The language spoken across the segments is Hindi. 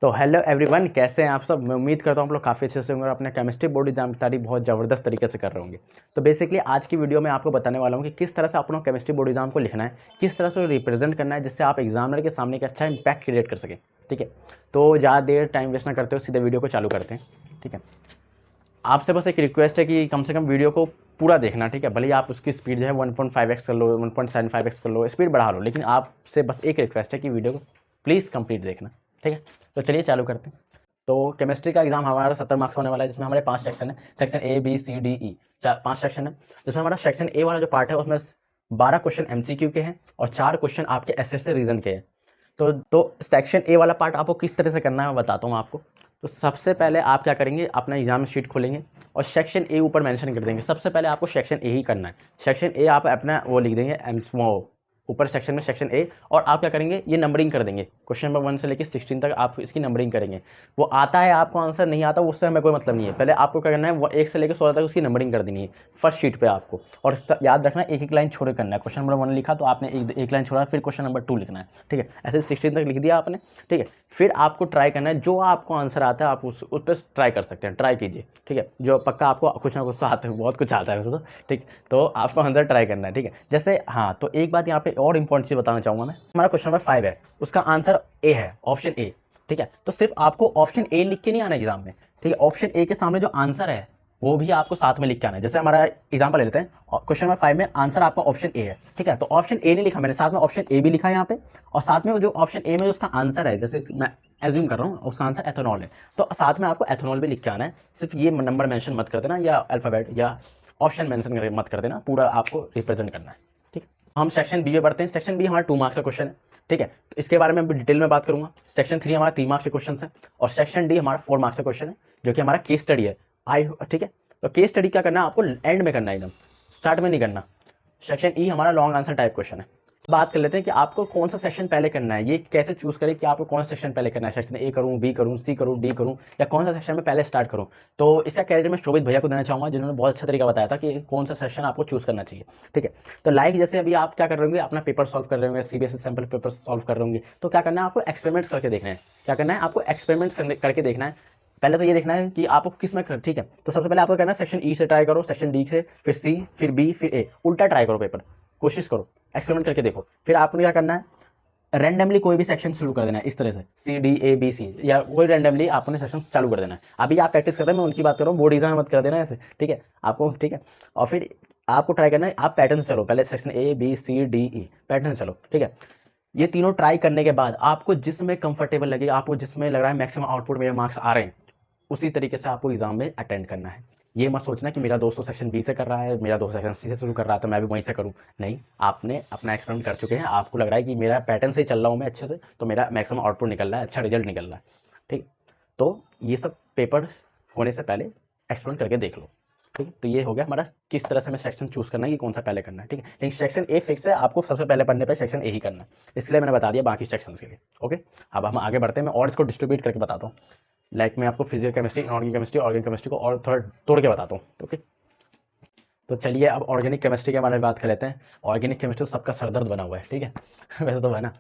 तो हेलो एवरीवन, कैसे हैं आप सब। मैं उम्मीद करता हूँ आप लोग काफ़ी अच्छे से होंगे और अपने केमिस्ट्री बोर्ड एग्जाम की तैयारी बहुत ज़बरदस्त तरीके से कर रहे होंगे। तो बेसिकली आज की वीडियो में आपको बताने वाला हूँ कि किस तरह से अपना केमिस्ट्री बोर्ड एग्जाम को लिखना है, किस तरह से रिप्रेजेंट करना है जिससे आप एग्जामिनर के सामने एक अच्छा इंपैक्ट क्रिएट कर सकें। ठीक है, तो ज़्यादा देर टाइम वेस्ट ना करते हो, सीधे वीडियो को चालू करते हैं। ठीक है, आपसे बस एक रिक्वेस्ट है कि कम से कम वीडियो को पूरा देखना। ठीक है, भले ही आप उसकी स्पीड जो है 1.5x कर लो, 1.75x कर लो, स्पीड बढ़ा लो, लेकिन आपसे बस एक रिक्वेस्ट है कि वीडियो को प्लीज़ कंप्लीट देखना। ठीक है, तो चलिए चालू करते हैं। तो केमिस्ट्री का एग्जाम हमारा 70 मार्क्स होने वाला है, जिसमें हमारे 5 सेक्शन है। Section A B C D E, 5 section है। जिसमें हमारा सेक्शन ए वाला जो पार्ट है उसमें 12 क्वेश्चन एमसीक्यू के हैं और 4 क्वेश्चन आपके एसए से रीजन के हैं। तो सेक्शन ए वाला पार्ट आपको किस तरह से करना है मैं बताता हूँ आपको। तो सबसे पहले आप क्या करेंगे, अपना एग्जाम शीट खोलेंगे और सेक्शन ए ऊपर मेंशन कर देंगे। सबसे पहले आपको सेक्शन ए ही करना है। सेक्शन ए आप अपना वो लिख देंगे वो ऊपर सेक्शन में सेक्शन ए, और आप क्या करेंगे, ये नंबरिंग कर देंगे। क्वेश्चन नंबर 1 से लेकर 16 तक आप इसकी नंबरिंग करेंगे। वो आता है आपको आंसर, नहीं आता उससे हमें कोई मतलब नहीं है। पहले आपको क्या करना है, वो 1 से लेकर 16 तक उसकी नंबरिंग कर देनी है फर्स्ट शीट पे आपको। और याद रखना एक एक लाइन छोड़ करना है। क्वेश्चन नंबर 1 लिखा तो आपने एक लाइन छोड़ा, फिर क्वेश्चन नंबर 2 लिखना है। ठीक है, ऐसे 16 तक लिख दिया आपने। ठीक है, फिर आपको ट्राई करना है, जो आपको आंसर आता है आप उस पर ट्राई कर सकते हैं, ट्राई कीजिए। ठीक है, जो पक्का आपको कुछ ना कुछ आता है, बहुत कुछ आता है वैसे तो। ठीक, तो आपको आंसर ट्राई करना है। ठीक है, जैसे हाँ, तो एक बात यहाँ पे और इंपॉर्टेंट चीज़ बताना चाहूँगा मैं। हमारा क्वेश्चन नंबर 5 है, उसका आंसर ए है, ऑप्शन ए। ठीक है, तो सिर्फ आपको ऑप्शन ए लिख के नहीं आना एग्जाम में। ठीक है, ऑप्शन ए के सामने जो आंसर है वो भी आपको साथ में लिख के आना है। जैसे हमारा एग्जाम्पल ले लेते हैं, क्वेश्चन नंबर 5 में आंसर आपका ऑप्शन ए है। ठीक है, तो ऑप्शन ए नहीं लिखा मैंने, साथ में ऑप्शन ए भी लिखा है यहाँ पे, और साथ में जो ऑप्शन ए में उसका आंसर है, जैसे मैं एज्यूम कर रहा हूँ उसका आंसर एथेनॉल है, तो साथ में आपको एथेनॉल भी लिख के आना है। सिर्फ ये नंबर मेंशन मत कर देना, या अल्फाबेट या ऑप्शन मेंशन मत कर देना, पूरा आपको रिप्रेजेंट करना है। ठीक, हम सेक्शन बी में बढ़ते हैं। सेक्शन बी हमारा 2 मार्क्स का क्वेश्चन है। ठीक है, तो इसके बारे में डिटेल में बात करूंगा। सेक्शन 3 हमारा 3 मार्क्स के क्वेश्चन है, और सेक्शन डी हमारा 4 मार्क्स का क्वेश्चन है, जो कि हमारा केस स्टडी है। ठीक है, तो केस स्टडी क्या करना है आपको, एंड में करना है, एकदम स्टार्ट में नहीं करना। सेक्शन ई हमारा लॉन्ग आंसर टाइप क्वेश्चन है। बात कर लेते हैं कि आपको कौन सा सेक्शन पहले करना है, ये कैसे चूज करें कि आपको कौन सा सेक्शन पहले करना है। सेक्शन ए करूं, बी करूं, सी करूं, डी करूं, या कौन सा सेक्शन में पहले स्टार्ट करूं। तो इसका क्रेडिट मैं शोभित भैया को देना चाहूंगा, जिन्होंने बहुत अच्छा तरीका बताया था कि कौन सा सेक्शन आपको चूज करना चाहिए। ठीक है, तो लाइक जैसे अभी आप क्या कर रहे होंगे, अपना पेपर सॉल्व कर रहे होंगे, सीबीएसई सैंपल पेपर सॉल्व कर रहे होंगे, तो क्या करना है आपको, एक्सपेरिमेंट्स करके देखना है। क्या करना है आपको, एक्सपेरिमेंट्स करके देखना है। पहले तो ये देखना है कि आपको किस में कर। ठीक है, तो सबसे पहले आपको करना है सेक्शन ई से ट्राई करो, सेक्शन डी से, फिर सी, फिर बी, फिर ए, उल्टा ट्राई करो पेपर, कोशिश करो, एक्सपेरिमेंट करके देखो। फिर आपने क्या करना है, रैंडमली कोई भी सेक्शन शुरू कर देना है, इस तरह से सी डी ए बी सी, या कोई रैंडमली आपने सेक्शन चालू कर देना है। अभी आप प्रैक्टिस कर रहे हैं, मैं उनकी बात कर रहा हूँ, बोर्ड एग्जाम मत कर देना ऐसे। ठीक है आपको, ठीक है, और फिर आपको ट्राई करना है, आप पैटर्न से चलो, पहले section A B C D E pattern से चलो। ठीक है, ये तीनों ट्राई करने के बाद आपको जिसमें कंफर्टेबल लगे, आपको जिसमें लग रहा है मैक्सिमम आउटपुट मेरे मार्क्स आ रहे हैं, उसी तरीके से आपको एग्जाम में अटेंड करना है। ये मत सोचना कि मेरा दोस्त सेक्शन बी से कर रहा है, मेरा दोस्त सेक्शन सी से शुरू कर रहा है, तो मैं भी वहीं से करूँ। नहीं, आपने अपना एक्सपेरिमेंट कर चुके हैं, आपको लग रहा है कि मेरा पैटर्न से ही चल रहा हूँ मैं अच्छे से, तो मेरा मैक्सिमम आउटपुट निकल रहा है, अच्छा रिजल्ट निकल रहा है। ठीक, तो ये सब पेपर होने से पहले एक्सपेरिमेंट करके देख लो। ठीक है, तो ये हो गया हमारा किस तरह से हमें सेक्शन चूज करना है कि कौन सा पहले करना है। ठीक है, लेकिन सेक्शन ए फिक्स है, आपको सबसे पहले पढ़ने पे सेक्शन ए ही करना है, इसलिए मैंने बता दिया बाकी सेक्शंस के लिए। ओके, अब हम आगे बढ़ते हैं, मैं और इसको डिस्ट्रीब्यूट करके बताता हूँ। लाइक मैं आपको physical chemistry, inorganic chemistry, organic chemistry को और थोड़ा तोड़ के बताता हूँ। ओके, तो चलिए अब ऑर्गेनिक केमिस्ट्री के बारे में बात कर लेते हैं। ऑर्गेनिक केमिस्ट्री तो सबका सरदर्द बना हुआ है। ठीक है वैसे तो है ना।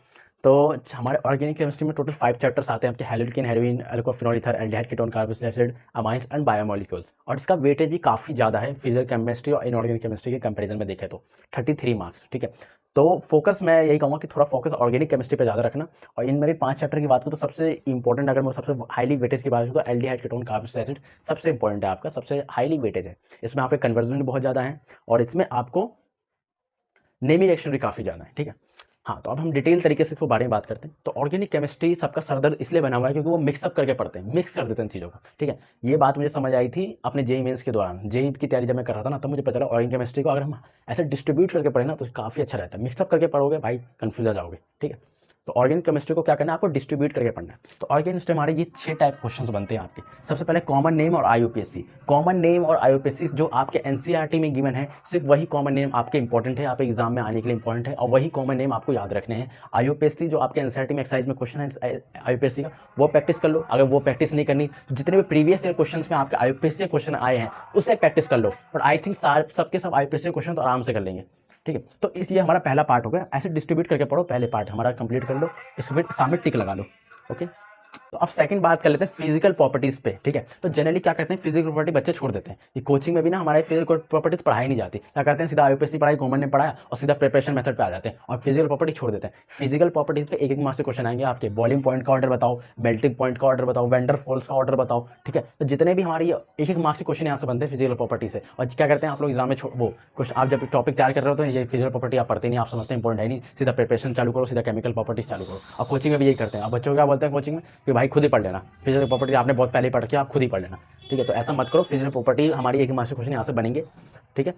तो हमारे ऑर्गेनिक केमिस्ट्री में टोटल 5 चैप्टर्स आते हैं आपके, haloalkane, haloarene, alcohol phenol ether, aldehyde, ketone, carboxylic acid, amines and biomolecules, और इसका वेटेज भी काफ़ी ज़्यादा है फिजिकल केमिस्ट्री और इनऑर्गेनिक केमिस्ट्री के कंपैरिजन में देखें तो 33 मार्क्स। ठीक है, तो फोकस मैं यही कहूँगा कि थोड़ा फोकस ऑर्गेनिक केमिस्ट्री पे ज़्यादा रखना। और इनमें भी 5 चैप्टर की बात करूँ तो सबसे इंपॉर्टेंट, अगर मैं सबसे हाईली वेटेज की बात करूँ तो एल्डिहाइड, कीटोन, कार्बोक्सिलिक एसिड सबसे इंपॉर्टेंट है, आपका सबसे हाईली वेटेज है। इसमें आपके कन्वर्जन भी बहुत ज़्यादा है, और इसमें आपको नेमी रिएक्शन भी काफ़ी ज़्यादा है। ठीक है, हाँ, तो अब हम डिटेल तरीके से इसके बारे में बात करते हैं। तो ऑर्गेनिक केमिस्ट्री सबका सरदर्द इसलिए बना हुआ है क्योंकि वो मिक्सअप करके पढ़ते हैं, मिक्स कर देते हैं चीज़ों को। ठीक है, ये बात मुझे समझ आई थी अपने जेई मेंस के दौरान, जेई की तैयारी जब मैं कर रहा था ना, तो मुझे पता चला ऑर्गेनिक केमिस्ट्री को अगर हम ऐसे डिस्ट्रीब्यूट करके पढ़े ना तो काफ़ी अच्छा रहता है। मिक्सअप करके पढ़ोगे भाई कंफ्यूज आ जाओगे। ठीक है, तो ऑर्गेनिक केमिस्ट्री को क्या करना है, आपको डिस्ट्रीब्यूट करके पढ़ना है। तो ऑर्गेनिक केमिस्ट्री हमारे ये 6 टाइप क्वेश्चंस बनते हैं आपके। सबसे पहले कॉमन नेम और आईयूपीएससी। कॉमन नेम और आईयूपीएससी जो आपके एनसीईआरटी में गिवन है, सिर्फ वही कॉमन नेम आपके इंपॉर्टेंट है, आप एग्जाम में आने के लिए इंपॉर्टेंट है, और वही कॉमन नेम आपको याद रखने हैं। आईयूपीएससी जो आपके एनसीईआरटी में एक्सरसाइज में क्वेश्चन है आईयूपीएससी का, वो प्रैक्टिस कर लो। अगर वो प्रैक्टिस नहीं करनी, जितने भी प्रीवियस ईयर क्वेश्चन में आपके आईयूपीएससी क्वेश्चन आए हैं उससे प्रैक्टिस कर लो, और आई थिंक सबके सब आईयूपीएससी क्वेश्चन तो आराम से कर लेंगे। ठीक है, तो इसलिए हमारा पहला पार्ट हो गया, ऐसे डिस्ट्रीब्यूट करके पढ़ो, पहले पार्ट हमारा कंप्लीट कर लो, इस फिर सामने टिक लगा लो। ओके, तो अब सेकंड बात कर लेते हैं फिजिकल प्रॉपर्टीज पे, ठीक है। तो जनरली क्या करते हैं, फिजिकल प्रॉपर्टी बच्चे छोड़ देते हैं। ये कोचिंग में भी ना हमारे फिजिकल प्रॉपर्टीज पढ़ाई नहीं जाती, क्या करते हैं सीधा यूपीएससी पढ़ाई गवर्नमेंट ने पढ़ाया और सीधा प्रिपरेशन मेथड पे आ जाते हैं और फिजिकल प्रॉपर्टी छोड़ देते हैं। फिजिकल प्रॉपर्टीज पे एक एक मार्क्स से क्वेश्चन आएंगे आपके, बॉइलिंग पॉइंट का ऑर्डर बताओ, मेल्टिंग पॉइंट का ऑर्डर बताओ, वेंडर फॉल्स का ऑर्डर बताओ, ठीक है। तो जितने भी हमारी एक एक मार्क्स के क्वेश्चन यहाँ से बनते हैं फिजिकल प्रॉपर्टी से। और क्या करते हैं आप लोग एग्जाम में वो कुछ आप जब टॉपिक तैयार कर रहे हो तो ये फिजिकल प्रॉपर्टी आप पढ़ते नहीं, आप समझते हैं इंपॉर्टेंट है नहीं, सीधा प्रिपरेशन चालू करो, सीधा केमिकल प्रॉपर्टीज चालू करो। और कोचिंग में भी यही करते हैं। अब बच्चों को क्या बोलते हैं कोचिंग में कि भाई खुद ही पढ़ लेना, फिजिकल प्रॉपर्टी आपने बहुत पहले ही पढ़ के आप खुद ही पढ़ लेना, ठीक है। तो ऐसा मत करो, फिजिकल प्रॉपर्टी हमारी एक मार्क्स के क्वेश्चन यहाँ से बनेंगे, ठीक है।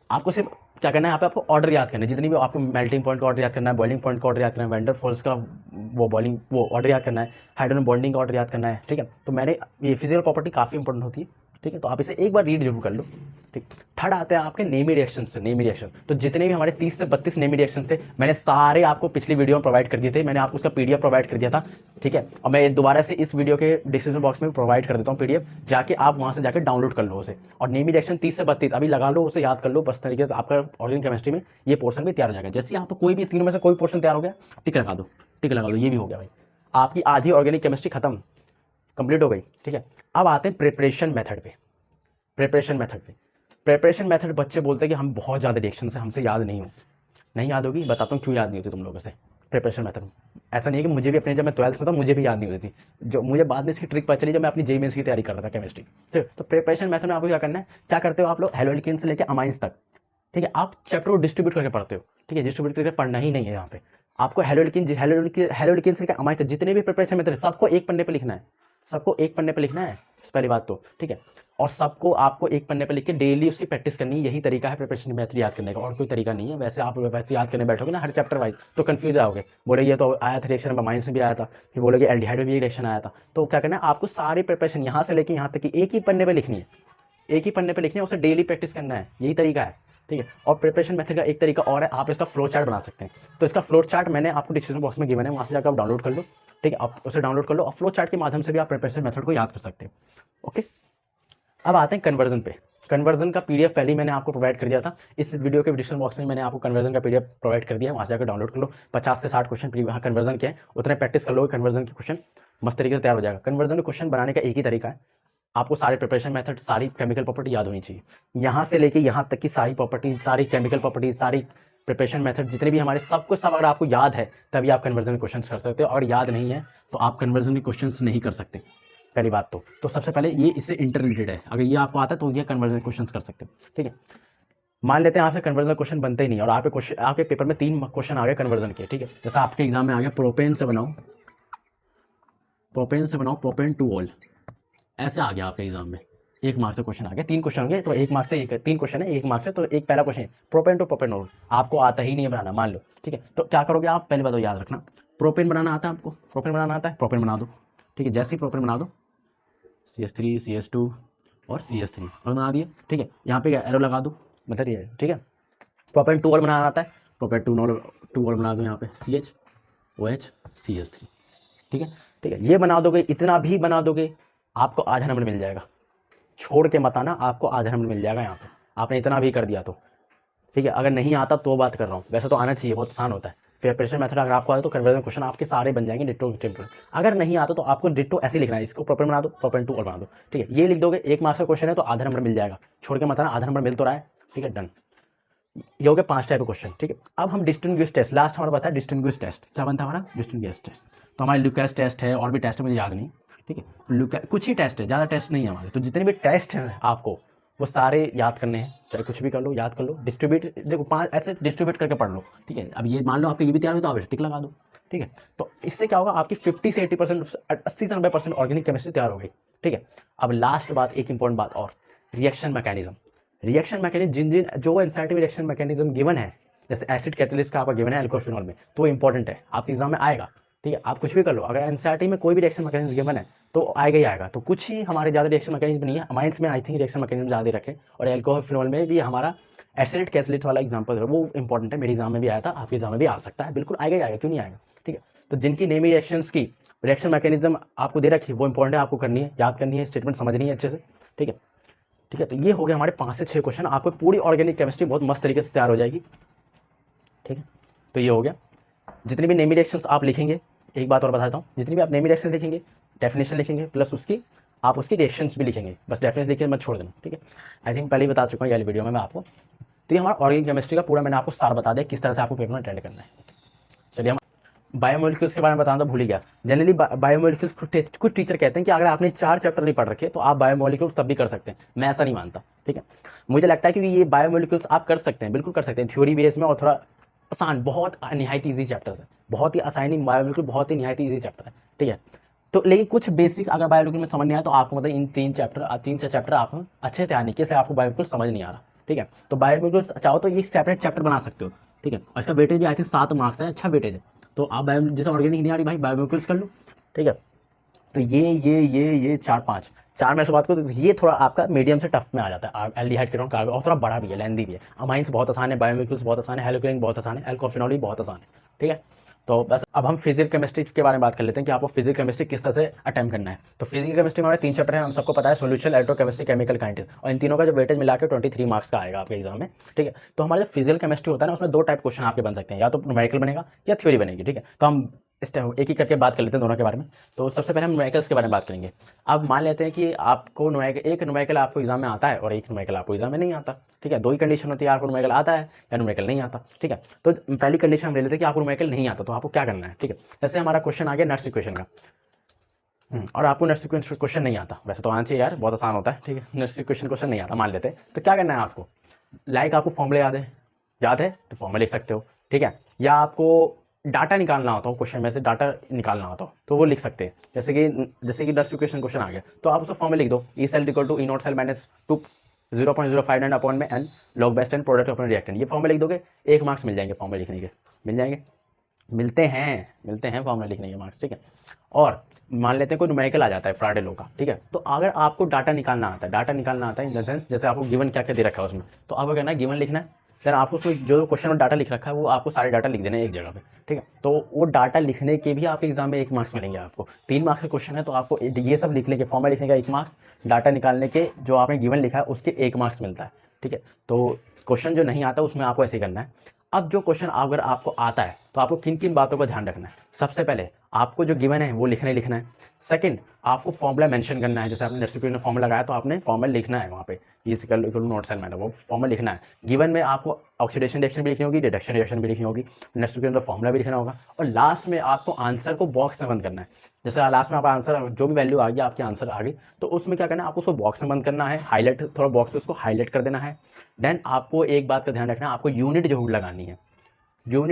आपको सिर्फ क्या करना है, यहाँ पे आपको ऑर्डर याद करना है, जितनी भी आपको मेल्टिंग पॉइंट का ऑर्डर याद करना है, बॉइलिंग पॉइंट का ऑर्डर याद करना है, वेंडर फॉल्स का वो ऑर्डर याद करना है, हाइड्रोजन बॉन्डिंग का ऑर्डर याद करना है, ठीक है। तो मैंने ये फिजिकल प्रॉपर्टी काफ़ी इंपॉर्टेंट होती है, ठीक है। तो आप इसे एक बार रीड जरूर कर लो, ठीक। थर्ड आते हैं आपके नेमी रिएक्शन से, नेमी रिएक्शन। तो जितने भी हमारे 30 से 32 नेमी रिएक्शन थे मैंने सारे आपको पिछली वीडियो में प्रोवाइड कर दिए थे, मैंने आपको उसका पीडीएफ प्रोवाइड कर दिया था, ठीक है। और मैं दोबारा से इस वीडियो के डिस्क्रिप्शन बॉक्स में प्रोवाइड कर देता हूँ पीडीएफ, जाके आप वहाँ से जाकर डाउनलोड कर लो उसे। और नेमी रिएक्शन 30 से 32 अभी लगा लो, उसे याद कर लो, बस तरीके से आपका ऑर्गेनिक केमिस्ट्री में ये पोर्शन भी तैयार हो जाएगा। जैसे आपको कोई भी तीनों में से कोई पोर्शन तैयार हो गया, टिक लगा दो, टिक लगा दो, ये भी हो गया भाई, आपकी आधी ऑर्गेनिक केमिस्ट्री खत्म, कंप्लीट हो गई, ठीक है। अब आते हैं प्रिपरेशन मेथड पे। प्रिपरेशन मेथड बच्चे बोलते हैं कि हम बहुत ज़्यादा रिएक्शन से हमसे याद नहीं याद होगी, बताता हूँ क्यों याद नहीं होती तुम लोगों से प्रिपरेशन मेथड। ऐसा नहीं है कि मुझे भी अपने, जब मैं 12th में था मुझे भी याद नहीं होती थी, जो मुझे बाद में इसकी ट्रिक पता चली जब मैं अपनी जेई मेंस की तैयारी कर रहा था केमिस्ट्री, ठीक है। तो प्रिपरेशन मेथड में आपको क्या करना है, क्या करते हो आप लोग, हेलोल्केन से लेकर अमाइंस तक, ठीक है। आप चैप्टर को डिस्ट्रीब्यूट करके पढ़ते हो, ठीक है। डिस्ट्रीब्यूट करके पढ़ना ही नहीं है यहाँ पे आपको, हेलोल्केन से लेकर अमाइंस तक जितने भी प्रिपरेशन मेथड सबको एक पन्ने पर लिखना है, सबको एक पन्ने पर लिखना है, पहली बात तो, ठीक है। और सबको आपको एक पन्ने पर लिख के डेली उसकी प्रैक्टिस करनी है, यही तरीका है प्रिपरेशन मेथड याद करने का, और कोई तरीका नहीं है। वैसे आप वैसे याद करने बैठोगे ना हर चैप्टर वाइज तो कंफ्यूज आओगे, बोले ये तो आया था रिएक्शन में, माइंस में भी आया था, फिर बोलोगे एल्डिहाइड में भी रिएक्शन आया था। तो क्या करना है, आपको सारी प्रिपरेशन यहाँ से लेके यहाँ तक की एक ही पन्ने पर लिखनी है, एक ही पन्ने पर लिखनी है, उसे डेली प्रैक्टिस करना है, यही तरीका है, ठीक है। और प्रिपरेशन मेथड का एक तरीका और है, आप इसका फ्लो चार्ट बना सकते हैं। तो इसका फ्लो चार्ट मैंने आपको डिस्क्रिप्शन बॉक्स में गिवन है, वहाँ से जाकर आप डाउनलोड कर लो, ठीक है। आप उसे डाउनलोड कर लो और फ्लो चार्ट के माध्यम से भी आप प्रिपरेशन मेथड को याद कर सकते हैं, ओके। अब आते हैं कन्वर्जन पे। कन्वर्जन का पीडीएफ पहले ही मैंने आपको प्रोवाइड कर दिया था, इस वीडियो के डिस्क्रिप्शन बॉक्स में मैंने आपको कन्वर्जन का पीडीएफ प्रोवाइड कर दिया है, वहाँ से जाकर डाउनलोड कर लो। 50 से 60 क्वेश्चन वहाँ कन्वर्जन के हैं, उतने प्रैक्टिस कर लो, कन्वर्जन के क्वेश्चन मस्त तरीके से तैयार हो जाएगा। कन्वर्जन के क्वेश्चन बनाने का एक ही तरीका है, आपको सारे प्रिपरेशन मेथड, सारी केमिकल प्रॉपर्टी याद होनी चाहिए, यहाँ से लेके यहाँ तक की सारी प्रॉपर्टी, सारी केमिकल प्रॉपर्टी, सारी प्रिपरेशन मेथड जितने भी हमारे सबको सब अगर आपको याद है तभी आप कन्वर्जन के क्वेश्चन कर सकते हो, और याद नहीं है तो आप कन्वर्जन के क्वेश्चन नहीं कर सकते, पहली बात तो सबसे पहले ये इससे इंटर रिलेटेड है, अगर ये आपको आता है तो ये कन्वर्जन क्वेश्चन कर सकते हो, ठीक है। मान लेते हैं आपसे कन्वर्जन क्वेश्चन बनते ही नहीं और आपके पेपर में 3 क्वेश्चन आ गए कन्वर्जन के, ठीक है। जैसा आपके एग्जाम में आ गया प्रोपेन से बनाओ प्रोपेन टू ऑल, ऐसे आ गया आपके एग्जाम में, 1 मार्क्स से क्वेश्चन आ गया, 3 क्वेश्चन हो गए तो 1 मार्क्स से 3 क्वेश्चन है, 1 मार्क्स से, तो एक पहला क्वेश्चन है प्रोपेन टू प्रोपेन ऑल, आपको आता ही नहीं है बनाना, मान लो, ठीक है। तो क्या करोगे आप, पहले बात तो याद रखना, प्रोपेन बनाना आता है आपको, प्रोपेन बनाना आता है, प्रोपेन बना दो, ठीक है। जैसे ही प्रोपेन बना दो, CH3 CH2 और CH3 और बना दिए, ठीक है। यहाँ पे एरो लगा दो, मतलब ये, ठीक है। प्रोपेन टू ऑल बनाना आता है, प्रोपेन टू ऑल बना दो, यहाँ पे CH OH CH3, ठीक है, ठीक है। ये बना दोगे, इतना भी बना दोगे आपको आधा नंबर मिल जाएगा, छोड़ के मत आना, आपको आधा नंबर मिल जाएगा यहाँ पे, आपने इतना भी कर दिया तो, ठीक है। अगर नहीं आता तो बात कर रहा हूँ, वैसे तो आना चाहिए, बहुत आसान होता है। प्रिपरेशन मेथड अगर आपको आए तो कन्वर्जन क्वेश्चन आपके सारे बन जाएंगे डिट्टो टिट्टो। अगर नहीं आता तो आपको डिट्टो ऐसे लिखना है, इसको प्रॉपर बना दो, प्रॉपर टू और बना दो, ठीक है। ये लिख दोगे, 1 मार्क्स का क्वेश्चन है तो आधा नंबर मिल जाएगा, छोड़ के मत आना, आधा नंबर मिल तो रहा है, ठीक है, डन। ये हो गया 5 टाइप के क्वेश्चन, ठीक है। अब हम डिस्टिंग्विश टेस्ट, लास्ट हमारा बताया डिस्टिंग्विश टेस्ट, क्या बनता है हमारा डिस्टिंग्विश टेस्ट। तो हमारे ल्यूकास टेस्ट है और भी टेस्ट है, मुझे याद नहीं, ठीक है। कुछ ही टेस्ट है, ज़्यादा टेस्ट नहीं है हमारे, तो जितने भी टेस्ट हैं आपको वो सारे याद करने हैं, चाहे कुछ भी कर लो, याद कर लो, डिस्ट्रीब्यूट, देखो 5 ऐसे डिस्ट्रीब्यूट करके पढ़ लो, ठीक है। अब ये मान लो आपका ये भी तैयार हो तो आप टिक लगा दो, ठीक है। तो इससे क्या होगा, आपकी 50 से 80%, 80 से 90% ऑर्गेनिक केमिस्ट्री तैयार हो गई, ठीक है। अब लास्ट बात, एक इंपॉर्टेंट बात और, रिएक्शन मैकेनिज्म जिन जो एनसीईआरटी में रिएक्शन मैकेनिज्म गिवन है, जैसे एसिड कैटलिस्ट का आपका गिवन है अल्कोहल फिनॉल में, तो वो इंपॉर्टेंट है, आपके एग्जाम में आएगा, ठीक है। आप कुछ भी कर लो, अगर एनसीईआरटी में कोई भी रिएक्शन मैकेनिज्म गिवन है तो आएगा ही आएगा। तो कुछ ही हमारे ज़्यादा रिएक्शन मैकेनिज्म नहीं है, अमाइंस में आई थिंक रिएक्शन मैकेनिज्म ज़्यादा रखे, और अल्कोहल फिनॉल में भी हमारा एसिड कैटलिस्ट वाला एग्जाम्पल है, वो इंपॉर्टेंट है, मेरे एग्जाम में भी आया था, आपके एग्जाम में भी आ सकता है, बिल्कुल आएगा ही आएगा, क्यों नहीं आएगा, ठीक है। तो जिनकी नेमी रिएक्शंस की रिएक्शन मैकेनिज्म आपको दे रखी है वो इंपॉर्टेंट है, आपको करनी है, याद करनी है, स्टेटमेंट समझनी है अच्छे से, ठीक है, ठीक है। तो ये हो गया हमारे 5 से 6 क्वेश्चन, आपको पूरी ऑर्गेनिक केमिस्ट्री बहुत मस्त तरीके से तैयार हो जाएगी, ठीक है। तो ये हो गया, जितने भी नेमी रिएक्शंस आप लिखेंगे एक बात और बताता हूँ, जितनी भी आप नेम रिएक्शन लिखेंगे, डेफिनेशन लिखेंगे, प्लस उसकी आप उसकी रिएक्शंस भी लिखेंगे, बस डेफिनेशन लिख के मत छोड़ देना, ठीक है। आई थिंक पहले ही बता चुका हूँ ये वाली वीडियो में मैं आपको। तो ये हमारा ऑर्गेनिक केमिस्ट्री का पूरा मैंने आपको सार बता दिया किस तरह से आपको पेपर में अटेंड करना है। चलिए हम बायोमोलिक्यूल्स के बारे में बताना तो भूल ही गया। जनरली बायोमोलिक्यूल्स कुछ टीचर कहते हैं कि अगर आपने 4 चैप्टर नहीं पढ़ रखे तो आप बायोमोलिक्यूल्स तब भी कर सकते हैं। मैं ऐसा नहीं मानता, ठीक है। मुझे लगता है कि ये बायोमोलिक्यूल्स आप कर सकते हैं, बिल्कुल कर सकते हैं, थ्योरी बेस में और थोड़ा आसान, बहुत निहायत ईजी चैप्टर है, बहुत ही आसानी बायोमोलिक्यूल बहुत ही निहायत ईजी चैप्टर है, ठीक है। तो लेकिन कुछ बेसिक्स अगर बायोमोलिक्यूल में समझ नहीं आया तो आपको मतलब इन 3 से चैप्टर आप अच्छे तैयार नहीं किए, इसलिए आपको बायोमोलिक्यूल समझ नहीं आ रहा, ठीक है। तो बायोमोलिक्यूल चाहो तो ये सेपरेट चैप्टर बना सकते हो, ठीक है। और इसका वेटेज भी आई थिंक 7 मार्क्स है, अच्छा वेटेज है। तो आप जैसे ऑर्गेनिक नहीं आ रही भाई, बायोमोलिक्यूल्स कर लो, ठीक है। तो ये 4 में से बात करो तो ये थोड़ा आपका मीडियम से टफ में आ जाता है। एल्डिहाइड कीटोन कार्बन और थोड़ा बड़ा भी है, लेंदी भी है। अमाइंस बहुत आसान है, बायोमोलिक्यूल्स बहुत आसान है, हेलोक्विन बहुत आसान है, एल्कोफिनॉल भी बहुत आसान है, ठीक है। तो बस अब हम फिजिकल केमिस्ट्री के बारे में बात कर लेते हैं कि आपको फिजिकल केमिस्ट्री किस तरह से अटेम्प्ट करना है। तो फिजिकल केमिस्ट्री में हमारे 3 चैप्टर हैं, हम सबको पता है, सॉल्यूशन, इलेक्ट्रोकेमिस्ट्री, केमिकल काइनेटिक्स, और इन तीनों का जो वेटेज मिला के 23 मार्क्स का आएगा आपके एग्जाम में, ठीक है। तो हमारा जो फिजिकल केमिस्ट्री होता है ना, उसमें 2 टाइप क्वेश्चन आपके बन सकते हैं, या तो न्यूमेरिकल बनेगा या थ्योरी बनेगी, ठीक है। तो हम एक ही करके बात कर लेते हैं दोनों के बारे में। तो सबसे पहले हम न्यूमेरिकल्स के बारे में बात करेंगे। अब मान लेते हैं कि आपको एक न्यूमेरिकल आपको एग्जाम में आता है और एक न्यूमेरिकल आपको एग्जाम में नहीं आता, ठीक है। 2 ही कंडीशन होती है, आपको न्यूमेरिकल आता है या न्यूमेरिकल नहीं आता, ठीक है। तो पहली कंडीशन हम ले लेते हैं कि आपको न्यूमेरिकल नहीं आता, तो आपको क्या करना है, ठीक है। जैसे हमारा क्वेश्चन आ गया नर्स इक्वेशन का, और आपको नर्स इक्वेशन क्वेश्चन नहीं आता, वैसे तो आना चाहिए यार, बहुत आसान होता है, ठीक है। नर्स इक्वेशन क्वेश्चन नहीं आता मान लेते हैं, तो क्या करना है आपको, आपको फॉर्मूले याद है तो फॉर्मूला लिख सकते हो, ठीक है। या आपको डाटा निकालना होता हो, क्वेश्चन में से डाटा निकालना होता हो तो वो लिख सकते हैं। जैसे कि नर्स इक्वेशन क्वेश्चन आ गया तो आप उसका फॉर्मूला लिख दो, E cell equal to E not cell minus 2 0.059 upon में n log best and product upon reactant. ये फॉर्मूला लिख दोगे, 1 मार्क्स मिल जाएंगे फॉर्मूला लिखने के, मिलते हैं फॉर्मूला लिखने के मार्क्स, ठीक है। और मान लेते हैं कोई न्यूमेरिकल आ जाता है फ्राडे लो का, ठीक है। तो अगर आपको डाटा निकालना आता है इन द सेंस जैसे आपको गिवन क्या क्या दे रखा है उसमें, तो आपको कहना है गिवन लिखना है, देन आपको उसमें जो क्वेश्चन में डाटा लिख रखा है वो आपको सारे डाटा लिख देने हैं एक जगह पे, ठीक है। तो वो डाटा लिखने के भी आपके एग्जाम में 1 मार्क्स मिलेंगे आपको। 3 मार्क्स का क्वेश्चन है तो आपको ये सब लिखने के, फॉर्मूला लिखने का 1 मार्क्स, डाटा निकालने के जो आपने गिवन लिखा है उसके 1 मार्क्स मिलता है, ठीक है। तो क्वेश्चन जो नहीं आता उसमें आपको ऐसे करना है। अब जो क्वेश्चन अगर आपको आता है तो आपको किन किन बातों का ध्यान रखना है। सबसे पहले आपको जो गिवन है वो लिखना है। सेकंड, आपको फॉर्मूला मेंशन करना है, जैसे आपने नर्स इक्वेशन में फॉर्मूला लगाया तो आपने फॉर्मूला लिखना है वहाँ पे, equal to not cell matter, वो फॉर्मूला लिखना है। गिवन में आपको ऑक्सीडेशन रिएक्शन भी लिखनी होगी, रिडक्शन रिएक्शन भी लिखनी होगी, नर्स इक्वेशन का फॉर्मूला भी लिखना होगा, और लास्ट में आपको आंसर को बॉक्स में बंद करना है। जैसे लास्ट में आपका आंसर जो भी वैल्यू आ गई, आपके आंसर आ गई, तो उसमें क्या करना है, आपको उसको बॉक्स में बंद करना है, हाईलाइट थोड़ा बॉक्स में उसको हाईलाइट कर देना है। देन आपको एक बात का ध्यान रखना है, आपको यूनिट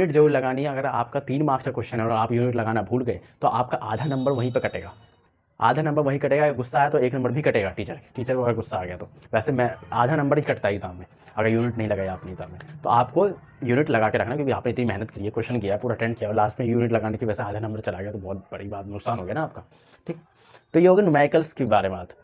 जरूर लगानी है, अगर आपका 3 मार्क्स का क्वेश्चन है और आप यूनिट लगाना भूल गए तो आपका आधा नंबर वहीं पर कटेगा, गुस्सा आया तो 1 नंबर भी कटेगा टीचर को अगर गुस्सा आ गया तो। वैसे मैं आधा नंबर ही कटता है एग्जाम में अगर यूनिट नहीं लगाया आपने एग्जाम में, तो आपको यूनिट लगा के रखना, क्योंकि आपने इतनी मेहनत की है, क्वेश्चन किया, पूरा अटेंड किया और लास्ट में यूनिट लगाने की वजह से आधा नंबर चला गया तो बहुत बड़ी बात, नुकसान हो गया ना आपका, ठीक। तो ये होगा न्यूमेरिकल्स के बारे में बात।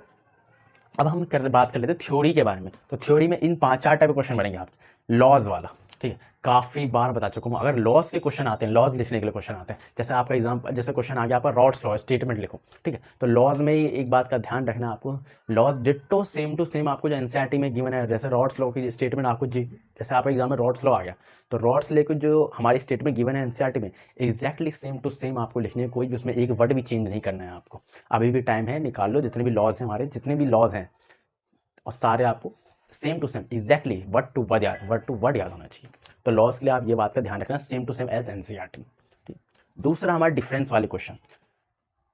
अब हम बात कर लेते हैं थ्योरी के बारे में। तो थ्योरी में इन 4 टाइप के क्वेश्चन बनेंगे आपके। लॉज वाला, ठीक है, काफ़ी बार बता चुका हूँ, अगर लॉज के क्वेश्चन आते हैं, लॉज लिखने के लिए क्वेश्चन आते हैं, जैसे आपका एग्जाम, जैसे क्वेश्चन आ गया आपका रॉड्स लॉ, स्टेटमेंट लिखो, ठीक है। तो लॉज में एक बात का ध्यान रखना आपको, laws ditto same to same आपको जो एनसीईआरटी में गिवन है, जैसे रॉड्स लॉ की स्टेटमेंट आपको जैसे आपका एग्जाम में रॉड्स लॉ आ गया तो रॉड्स लॉ की जो हमारी स्टेटमेंट गिवन है एनसीईआरटी में, एग्जैक्टली सेम टू सेम आपको लिखनी है, कोई भी उसमें एक वर्ड भी चेंज नहीं करना है आपको। अभी भी टाइम है, निकाल लो जितने भी लॉज हैं हमारे, जितने भी लॉज हैं, और सारे आपको same to same exactly word to word याद होना चाहिए। तो लॉस के लिए आप ये बात का ध्यान रखना, same to same as NCERT, ठीक। दूसरा हमारा डिफरेंस वाले क्वेश्चन,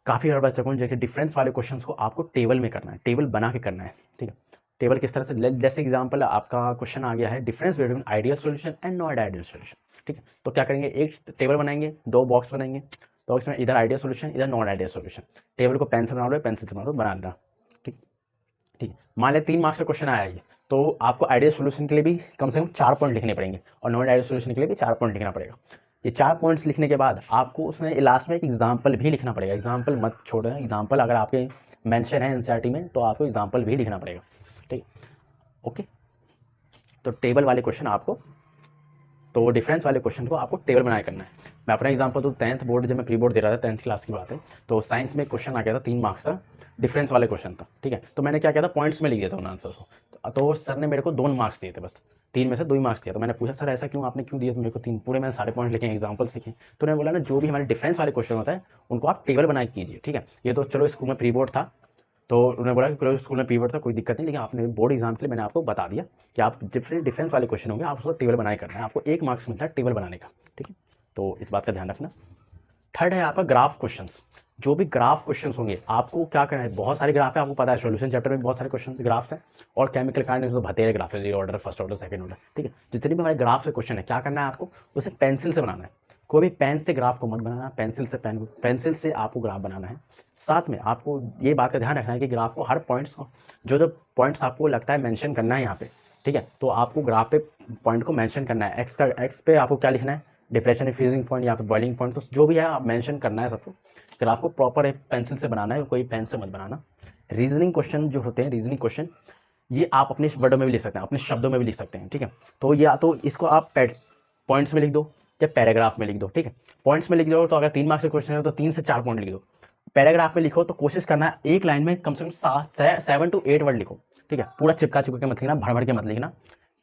काफ़ी बार बता सकूँ, जैसे डिफरेंस वाले क्वेश्चन को आपको टेबल में करना है, टेबल बना के करना है, ठीक है। टेबल किस तरह से, जैसे एग्जाम्पल आपका क्वेश्चन आ गया है difference between ideal solution and not ideal solution, ठीक है। तो क्या करेंगे, एक टेबल बनाएंगे, 2 बॉक्स बनाएंगे, तो बॉक्स में इधर आइडियल सोल्यूशन, इधर नॉट आइडियल सोल्यूशन। टेबल को पेन से बना लो, पेंसिल से बना लो, बना लेना, ठीक है। मान लिया 3 मार्क्स का क्वेश्चन आया है, तो आपको आइडियल सोल्यूशन के लिए भी कम से कम 4 पॉइंट लिखने पड़ेंगे और नॉन आइडियल सोल्यूशन के लिए भी 4 पॉइंट लिखना पड़ेगा। ये 4 पॉइंट्स लिखने के बाद आपको उसमें लास्ट में एक एग्जाम्पल भी लिखना पड़ेगा। एग्जाम्पल मत छोड़ें, एग्जाम्पल अगर आपके मेंशन है एनसीईआरटी में तो आपको एग्जाम्पल भी लिखना पड़ेगा, ठीक, ओके। तो टेबल वाले क्वेश्चन आपको, तो डिफरेंस वाले क्वेश्चन को आपको टेबल बनाए करना है। मैं अपना एग्जाम्पल तो 10th बोर्ड, जब मैं प्री बोर्ड दे रहा था, 10th क्लास की बात है, तो साइंस में क्वेश्चन आ गया था 3 मार्क्स का, डिफरेंस वाले क्वेश्चन था, ठीक है। तो मैंने क्या किया था, पॉइंट्स में लिख दिया था उन आंसर को। तो सर ने मेरे को 2 मार्क्स दिए थे, बस 3 में से 2 ही मार्क्स दिया। तो मैंने पूछा सर ऐसा क्यों, आपने क्यों दिया? तो मेरे को 3 पूरे मैंने सारे पॉइंट लिखे, एग्जाम्पल्स लिखे। तो उन्होंने बोला ना जो भी हमारे डिफरेंस वाले क्वेश्चन होता है उनको आप टेबल बना के कीजिए, ठीक है। ये तो चलो स्कूल में प्री बोर्ड था, तो उन्होंने बोला कि चलो स्कूल में प्री बोर्ड था कोई दिक्कत नहीं, लेकिन आपने बोर्ड एग्जाम के लिए मैंने आपको बता दिया कि आप डिफरेंट डिफरेंस वाले क्वेश्चन होंगे, आप उसको टेबल बनाए करना है, आपको 1 मार्क्स मिलता है टेबल बनाने का, ठीक है। तो इस बात का ध्यान रखना। थर्ड है आपका ग्राफ क्वेश्चंस। जो भी ग्राफ क्वेश्चंस होंगे आपको क्या करना है, बहुत सारे ग्राफ है, आपको पता है सॉल्यूशन चैप्टर में बहुत सारे क्वेश्चन ग्राफ्स हैं, और केमिकल काइनेटिक्स तो भतेरे ग्राफ है, zero order, first order, second order, ठीक है। जितने भी हमारे ग्राफ के क्वेश्चन है, क्या करना है आपको, उसे पेंसिल से बनाना है। कोई भी पेन से ग्राफ को मत बनाना, पेंसिल से आपको ग्राफ बनाना है। साथ में आपको ये बात का ध्यान रखना है कि ग्राफ को हर पॉइंट्स को, जो पॉइंट्स आपको लगता है मेंशन करना है यहाँ पे, ठीक है, तो आपको ग्राफ पे पॉइंट को मेंशन करना है। एक्स पे आपको क्या लिखना है, डिप्रेशन, फ्रीजिंग पॉइंट, यहाँ पे बॉइलिंग पॉइंट, तो जो भी है आप मेंशन करना है सबको। ग्राफ को प्रॉपर पेंसिल से बनाना है, कोई पेन से मत बनाना। रीजनिंग क्वेश्चन जो होते हैं, रीजनिंग क्वेश्चन ये आप अपने वर्डों में भी लिख सकते हैं, अपने शब्दों में भी लिख सकते हैं, ठीक है। तो या तो इसको आप पॉइंट्स में लिख दो या पैराग्राफ में लिख दो, ठीक है। पॉइंट्स में लिख दो तो अगर 3 मार्क्स का क्वेश्चन है तो 3 से 4 पॉइंट लिख दो। पैराग्राफ में लिखो तो कोशिश करना है एक लाइन में कम से कम 7 to 8 वर्ड लिखो, ठीक है। पूरा चिपका के मत लिखना, भर भर के मत लिखना।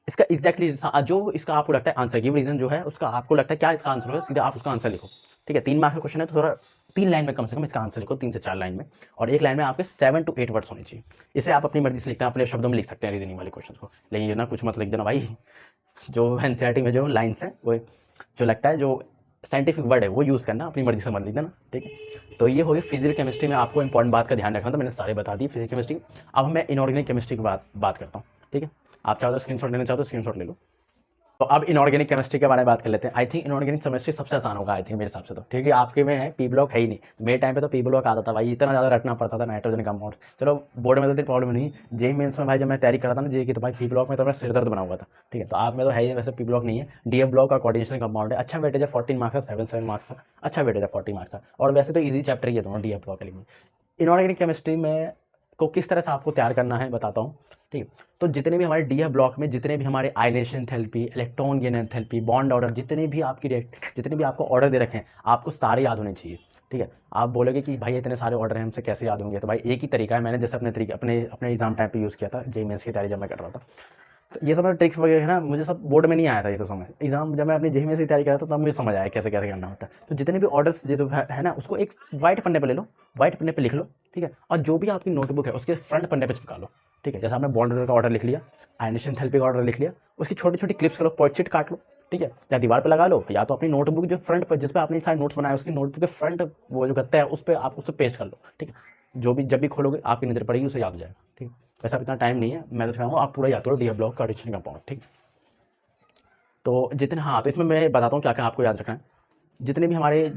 इसका एग्जैक्टली जो इसका आपको लगता है आंसर, गिव रीजन जो है उसका आपको लगता है क्या इसका आंसर होगा, सीधा आप उसका आंसर लिखो, ठीक है। 3 मार्क्स का क्वेश्चन है तो थोड़ा 3 लाइन में कम से कम इसका आंसर लिखो, 3 से 4 लाइन में, और एक लाइन में आपके 7 to 8 वर्ड्स होने चाहिए। इसे आप अपनी मर्जी से लिखते हैं, अपने शब्दों में लिख सकते हैं रीजनिंग वाले क्वेश्चन को, लेकिन ये ना कुछ मत लिख देना भाई, जो एनसीईआरटी में जो लाइन्स है वो जो लगता है जो साइंटिफिक वर्ड है वो यूज़ करना, अपनी मर्जी से मत लिख देना, ठीक है। तो ये हो गई फिजिकल केमिस्ट्री में आपको इंपॉर्टेंट बात का ध्यान रखना था, मैंने सारे बता दी फिजिकल केमिस्ट्री। अब मैं इनऑर्गेनिक केमिस्ट्री की बात करता हूँ, ठीक है। आप चाहो तो स्क्रीनशॉट लेना चाहो तो स्क्रीनशॉट ले लो। तो अब इनऑर्गेनिक केमिस्ट्री के बारे में बात कर लेते हैं। आई थिंक इनऑर्गेनिक केमिस्ट्री सबसे आसान होगा, आई थिंक मेरे हिसाब से तो, ठीक है। आपके में है पी ब्लॉक है ही नहीं, मेरे टाइम पे तो पी ब्लॉक आता था भाई, इतना ज़्यादा रटना पड़ता था नाइट्रोजन कंपाउंड। चलो बोर्ड में तो इतनी प्रॉब्लम नहीं, जेई मेंस में भाई जब मैं तैयारी कर रहा था ना जेई की, तो भाई पी ब्लॉक में तो मैं सिर दर्द बना हुआ था, ठीक है। तो आप में तो है ही, वैसे पी ब्लॉक नहीं है, डीएफ ब्लॉक का कोऑर्डिनेशन कंपाउंड है, अच्छा वेटेज है, 14 मार्क्स है, 7 मार्क्स है, अच्छा वेटेज है, 40 मार्क्स है, और वैसे तो ईजी चैप्टर ही है दोनों डीएफ ब्लॉक के लिए। इनऑर्गेनिक केमिस्ट्री में को किस तरह से आपको तैयार करना है बताता हूँ, ठीक है। तो जितने भी हमारे डीएफ ब्लॉक में जितने भी हमारे ionisation enthalpy, electron gain enthalpy, bond order, जितने भी आपको ऑर्डर दे रखे हैं आपको सारे याद होने चाहिए, ठीक है। आप बोलोगे कि भाई इतने सारे ऑर्डर हैं हमसे कैसे याद होंगे, तो भाई एक ही तरीका है, मैंने जैसे अपने एग्जाम टाइम पे यूज़ किया था, जेई मेंस की तैयारी जब मैं कर रहा था। तो ये सब ट्रिक्स वगैरह है ना, मुझे सब बोर्ड में नहीं आया था ये सब समझ, एग्जाम जब मैं अपनी जेई मेंस की तैयारी कर रहा था तब मुझे समझ आया कैसे कैसे करना होता है। तो जितने भी ऑर्डर्स जो है ना, उसको एक वाइट पन्ने पर ले लो, वाइट पन्ने पर लिख लो, ठीक है। और जो भी आपकी नोटबुक है उसके फ्रंट पन्ने पर चिपका लो, ठीक है। जैसे आपने बॉन्ड ऑर्डर का ऑर्डर लिख लिया, आयनेशन एंथैल्पी का ऑर्डर लिख लिया, उसकी छोटी छोटी क्लिप्स करो, पॉइंट काट लो, ठीक है। या दीवार पर लगा लो, या तो अपनी नोटबुक जो फ्रंट पर जिस पर आपने सारे नोट्स बनाए उसकी नोटबुक के फ्रंट वो जो गत्ता है उस पर आप उससे पेस्ट कर लो, ठीक है। जो भी जब भी खोलोगे आपकी नज़र पड़ेगी उसे याद हो जाएगा, ठीक है। वैसा इतना टाइम नहीं है, मैं तो चाहूँगा आप पूरा याद करो डीएफ ब्लॉक का एडिशन कंपाउंड, ठीक। तो जितने, हाँ, तो इसमें मैं बताता हूँ क्या क्या आपको याद रखना है। जितने भी हमारे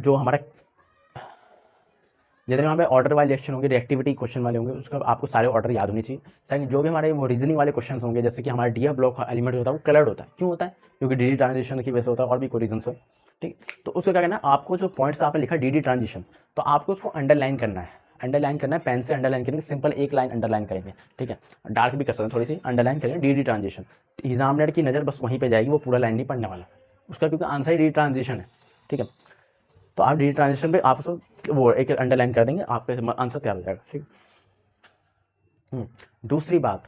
ऑर्डर वाले रिएक्शन होंगे, रिएक्टिविटी क्वेश्चन वाले होंगे, उसका आपको सारे ऑर्डर याद होने चाहिए। सेकंड, जो भी हमारे वो रीजनिंग वाले क्वेश्चन होंगे, जैसे कि हमारा डीएफ ब्लॉक का एलिमेंट होता है वो कलर्ड होता है, क्यों होता है, क्योंकि डीडी ट्रांजिशन की वजह से होता है, और भी कोई रीजन से, ठीक। तो उसको क्या करना है, आपको जो पॉइंट्स आपने लिखा डीडी ट्रांजिशन, तो आपको उसको अंडरलाइन करना है, पेन से अंडरलाइन करेंगे, सिंपल एक लाइन अंडरलाइन करेंगे, ठीक है। डार्क भी कर सकते हैं थोड़ी सी, अंडरलाइन करेंगे डीडी ट्रांजिशन। एग्जामिनर की नज़र बस वहीं पे जाएगी, वो पूरा लाइन नहीं पढ़ने वाला उसका, क्योंकि आंसर ही डी ट्रांजिशन है, ठीक है। तो आप डी ट्रांजिशन पे आप उसको वो एक अंडरलाइन कर देंगे, आपका आंसर तैयार हो जाएगा, ठीक। दूसरी बात,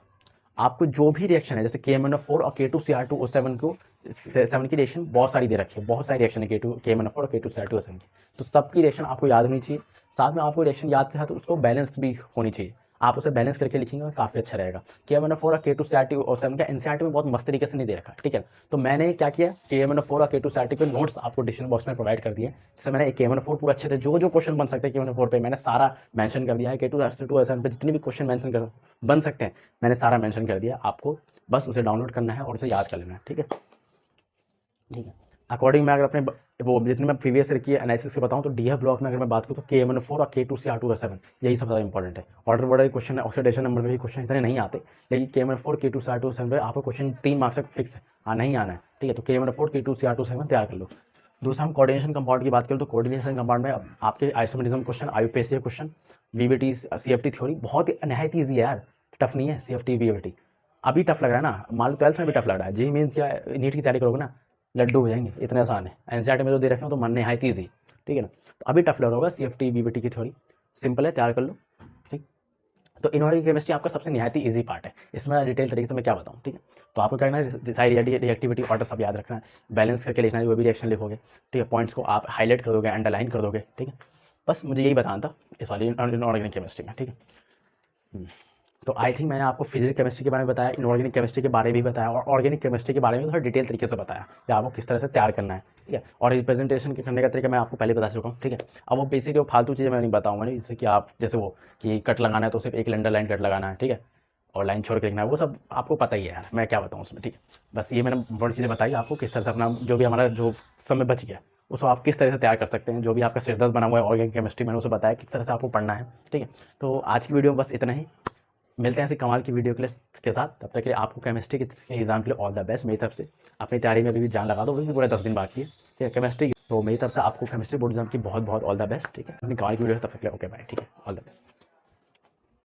आपको जो भी रिएक्शन है जैसे KMnO4 और K2Cr2O7 को 7 की रिएक्शन बहुत सारी दे रखी है, बहुत सारी रिएक्शन है KMnO4 और K2Cr2O7 की, तो सबकी रिएक्शन आपको याद होनी चाहिए। साथ में आपको रिएक्शन याद से साथ उसको बैलेंस भी होनी चाहिए, आप उसे बैलेंस करके लिखेंगे काफ़ी अच्छा रहेगा। KMnO4 और K2Cr2O7 का एनसीईआरटी में बहुत मस्त तरीके से नहीं दे रखा, ठीक है। तो मैंने क्या किया, KMnO4 और K2Cr2 के नोट्स आपको डिस्क्रिप्शन बॉक्स में प्रोवाइड कर दिए, जिससे मैंने KMnO4 पूरा अच्छे से जो जो क्वेश्चन बन सकते हैं KMnO4 पे मैंने सारा मेंशन कर दिया है, K2Cr2O7 पे जितने भी क्वेश्चन मेंशन कर बन सकते हैं मैंने सारा मेंशन कर दिया, आपको बस उसे डाउनलोड करना है और उसे याद कर लेना है, ठीक है, ठीक है। अकॉर्डिंग मैं अगर अपने वो जितने मैं प्रीवियस ईयर की एनालिसिस के बताऊँ तो डीएफ ब्लॉक में अगर मैं बात करूँ तो KMnO4 और K2Cr2O7 यही सब ज़्यादा इंपॉर्टेंट है। ऑर्डर वर्डर क्वेश्चन है, ऑक्सीडेशन नंबर में भी क्वेश्चन इतने नहीं आते, लेकिन KMnO4 K2Cr2O7 पे आपको क्वेश्चन 3 मार्क्स तक फिक्स है, नहीं आना है, ठीक है। तो KMnO4 K2Cr2O7 तैयार कर लो। दूसरा हम कोऑर्डिनेशन कंपाउंड की बात करें तो कोऑर्डिनेशन कंपाउंड में आपके isomerism question, IUPAC question, VBT CFT theory बहुत नहायत ईजी है यार, टफ नहीं है। CFT VBT अभी टफ लग रहा है ना, मान लो 12th में भी टफ लग रहा है, जेईई मेंस या नीट की तैयारी करोगे ना लड्डू हो जाएंगे, इतने आसान है। एनसीईआरटी में जो दे रखे हो तो मन नहायत ईजी, ठीक है ना। तो अभी टफ लग रहा होगा CFT VBT की थ्योरी, सिंपल है, तैयार कर लो, ठीक। तो इनऑर्गेनिक केमिस्ट्री आपका सबसे निहायत ही ईजी पार्ट है, इसमें डिटेल तरीके से मैं क्या बताऊँ, ठीक है। तो आपको क्या करना है, सारी रिएक्टिविटी ऑर्डर सब याद रखना है, बैलेंस करके लिखना है, जो भी रिएक्शन लिखोगे, ठीक है, पॉइंट्स को आप हाईलाइट कर दोगे, अंडरलाइन कर दोगे, ठीक है। बस मुझे यही बताना था इस वाली इनऑर्गेनिक केमिस्ट्री में, ठीक है। तो आई थिंक मैंने आपको फिजिकल केमिस्ट्री के बारे में बताया, इनऑर्गेनिक केमिस्ट्री के बारे में भी बताया, और ऑर्गेनिक केमिस्ट्री के बारे में थोड़ा डिटेल तरीके से बताया कि आपको किस तरह से तैयार करना है, ठीक है। और रिप्रेजेंटेशन करने का तरीका मैं आपको पहले बता चुका हूँ, ठीक है। अब वो बेसिकली वो फालतू चीज़ें मैं नहीं बताऊँगा, नहीं, जैसे कि आप जैसे वो कि कट लगाना है तो सिर्फ एक अंडर लाइन कट लगाना है, ठीक है, और लाइन छोड़ के लिखना है, वो सब आपको पता ही है यार, मैं क्या बताऊँ उसमें, ठीक है। बस ये मैंने बड़ी चीज़ें बताई आपको, किस तरह से अपना जो भी हमारा जो समय बच गया उसको आप किस तरह से तैयार कर सकते हैं, जो भी आपका सिरदर्द बना हुआ है ऑर्गेनिक केमिस्ट्री मैंने उसे बताया किस तरह से आपको पढ़ना है, ठीक है। तो आज की वीडियो में बस इतना ही, मिलते हैं ऐसी कमाल की वीडियो के साथ, तब तक के लिए आपको केमिस्ट्री के एग्जाम के लिए ऑल द बेस्ट मेरी तरफ से। अपनी तैयारी में अभी भी जान लगा दो, अभी भी पूरे 10 दिन बाकी है, ठीक है, केमिस्ट्री। तो मेरी तरफ से आपको केमिस्ट्री बोर्ड एग्जाम की बहुत बहुत ऑल द बेस्ट, ठीक है। अपनी कमाल की वीडियो तब तक के लिए ओके बाय, ठीक है, ऑल द बेस्ट।